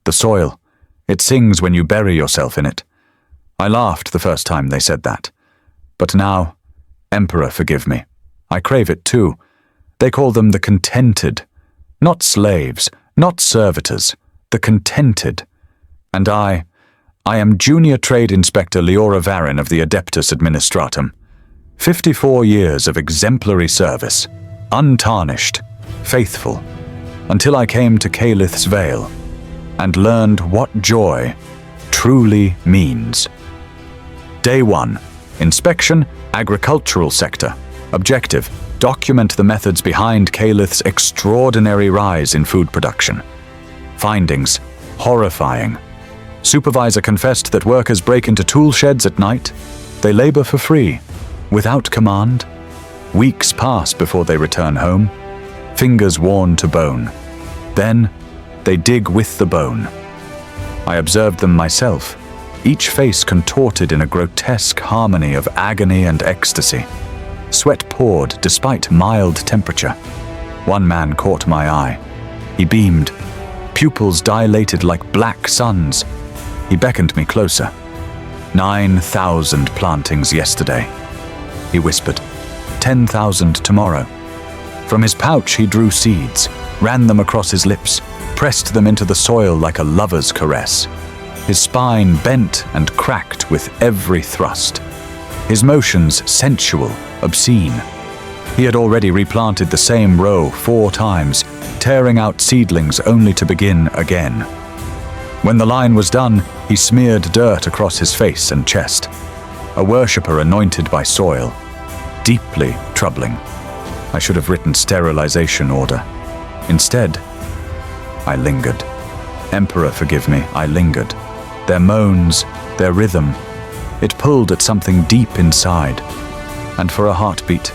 the soil. It sings when you bury yourself in it. I laughed the first time they said that. But now, Emperor, forgive me. I crave it too. They call them the contented. Not slaves, not servitors, the contented. And I am Junior Trade Inspector Leora Varin of the Adeptus Administratum. 54 years of exemplary service, untarnished, faithful, until I came to Caelith's Vale and learned what joy truly means. Day 1. Inspection, agricultural sector. Objective: document the methods behind Caelith's extraordinary rise in food production. Findings: horrifying. Supervisor confessed that workers break into tool sheds at night. They labor for free, without command. Weeks pass before they return home, fingers worn to bone. Then, they dig with the bone. I observed them myself, each face contorted in a grotesque harmony of agony and ecstasy. Sweat poured despite mild temperature. One man caught my eye. He beamed, pupils dilated like black suns. He beckoned me closer. 9,000 plantings yesterday. He whispered, 10,000 tomorrow. From his pouch he drew seeds, ran them across his lips, pressed them into the soil like a lover's caress. His spine bent and cracked with every thrust. His motions sensual, obscene. He had already replanted the same row 4 times, tearing out seedlings only to begin again. When the line was done, he smeared dirt across his face and chest. A worshipper anointed by soil. Deeply troubling. I should have written sterilization order. Instead, I lingered. Emperor, forgive me, I lingered. Their moans, their rhythm, it pulled at something deep inside. And for a heartbeat,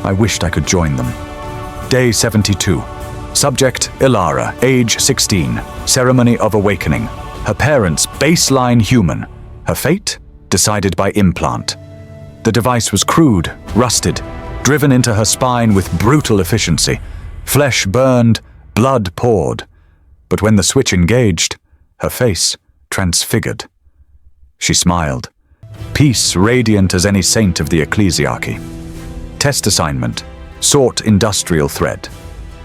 I wished I could join them. Day 72. Subject, Ilara, age 16, ceremony of awakening. Her parents, baseline human. Her fate, decided by implant. The device was crude, rusted, driven into her spine with brutal efficiency. Flesh burned, blood poured. But when the switch engaged, her face transfigured. She smiled, peace radiant as any saint of the ecclesiarchy. Test assignment, sought industrial thread.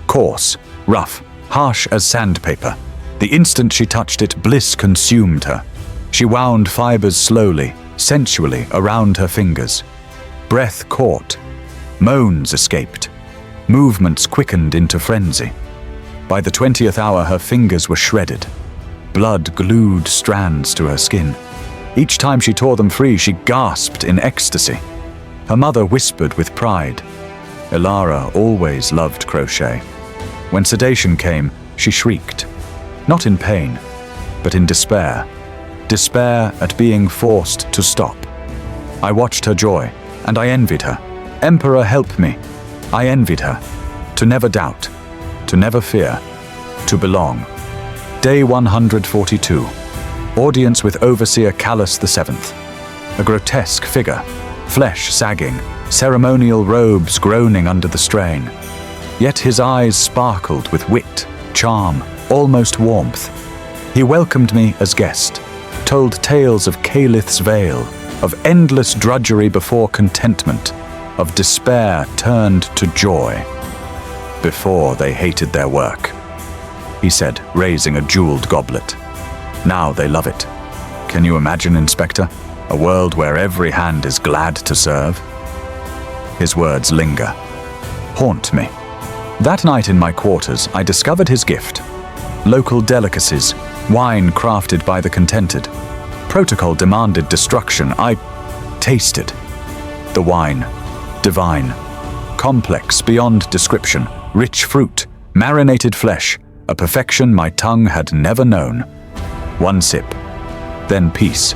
Coarse, rough, harsh as sandpaper. The instant she touched it, bliss consumed her. She wound fibers slowly, sensually around her fingers. Breath caught. Moans escaped. Movements quickened into frenzy. By the 20th hour, her fingers were shredded. Blood glued strands to her skin. Each time she tore them free, she gasped in ecstasy. Her mother whispered with pride. Ilara always loved crochet. When sedation came, she shrieked. Not in pain, but in despair. Despair at being forced to stop. I watched her joy, and I envied her. Emperor, help me. I envied her. To never doubt, to never fear, to belong. Day 142. Audience with Overseer Callus VII. A grotesque figure, flesh sagging, ceremonial robes groaning under the strain. Yet his eyes sparkled with wit, charm, almost warmth. He welcomed me as guest, told tales of Caelith's Vale, of endless drudgery before contentment, of despair turned to joy. Before they hated their work, he said, raising a jeweled goblet. Now they love it. Can you imagine, Inspector? A world where every hand is glad to serve? His words linger, haunt me. That night in my quarters, I discovered his gift. Local delicacies, wine crafted by the contented. Protocol demanded destruction. I tasted. The wine, divine, complex beyond description, rich fruit, marinated flesh, a perfection my tongue had never known. One sip, then peace.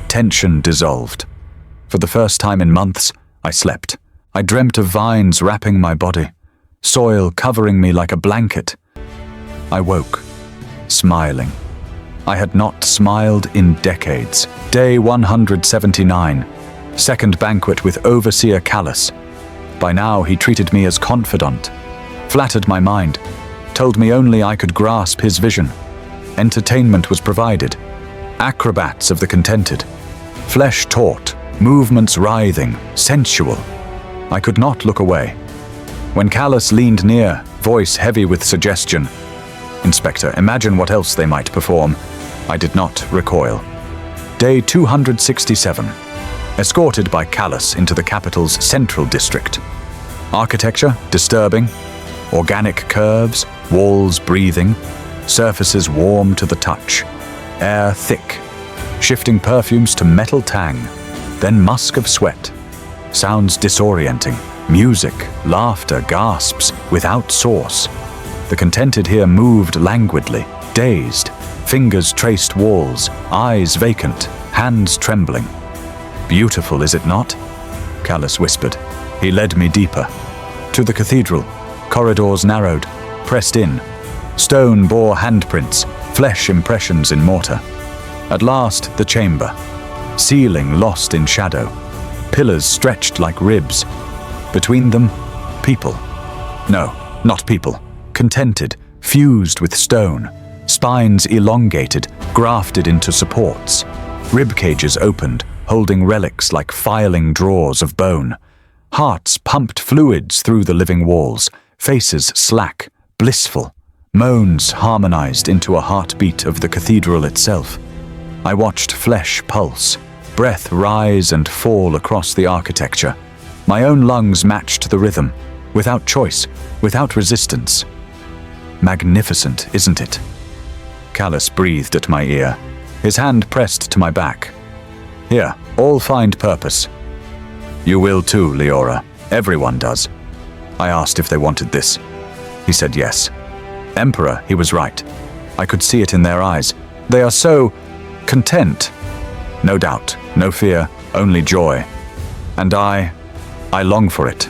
Tension dissolved. For the first time in months, I slept. I dreamt of vines wrapping my body, soil covering me like a blanket. I woke, smiling. I had not smiled in decades. Day 179. Second banquet with Overseer Callus. By now he treated me as confidant, flattered my mind, told me only I could grasp his vision. Entertainment was provided. Acrobats of the contented. Flesh taut, movements writhing, sensual. I could not look away. When Callus leaned near, voice heavy with suggestion, "Inspector, imagine what else they might perform," I did not recoil. Day 267. Escorted by Callus into the capital's central district. Architecture disturbing. Organic curves, walls breathing, surfaces warm to the touch. Air thick. Shifting perfumes to metal tang, then musk of sweat. Sounds disorienting. Music, laughter, gasps, without source. The contented here moved languidly, dazed. Fingers traced walls, eyes vacant, hands trembling. "Beautiful, is it not?" Callus whispered. He led me deeper. To the cathedral. Corridors narrowed, pressed in. Stone bore handprints, flesh impressions in mortar. At last, the chamber. Ceiling lost in shadow. Pillars stretched like ribs. Between them, people. No, not people. Contented, fused with stone. Spines elongated, grafted into supports. Rib cages opened, holding relics like filing drawers of bone. Hearts pumped fluids through the living walls, faces slack, blissful. Moans harmonized into a heartbeat of the cathedral itself. I watched flesh pulse, breath rise and fall across the architecture. My own lungs matched the rhythm, without choice, without resistance. Magnificent, isn't it? Callus breathed at my ear, his hand pressed to my back. Here, all find purpose. You will too, Leora. Everyone does. I asked if they wanted this. He said yes. Emperor, he was right. I could see it in their eyes. They are so content. No doubt, no fear, only joy. And I long for it.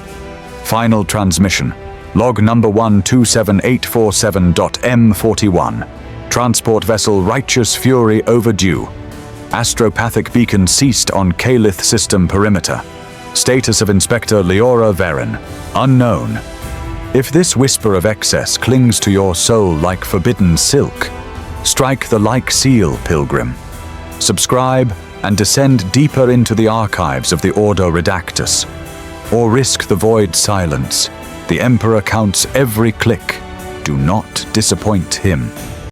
Final transmission. Log number 127847.M41. Transport vessel Righteous Fury overdue. Astropathic beacon ceased on Kaelith system perimeter. Status of Inspector Leora Varen. Unknown. If this whisper of excess clings to your soul like forbidden silk, strike the like seal, pilgrim. Subscribe and descend deeper into the archives of the Ordo Redactus. Or risk the void silence. The Emperor counts every click. Do not disappoint him.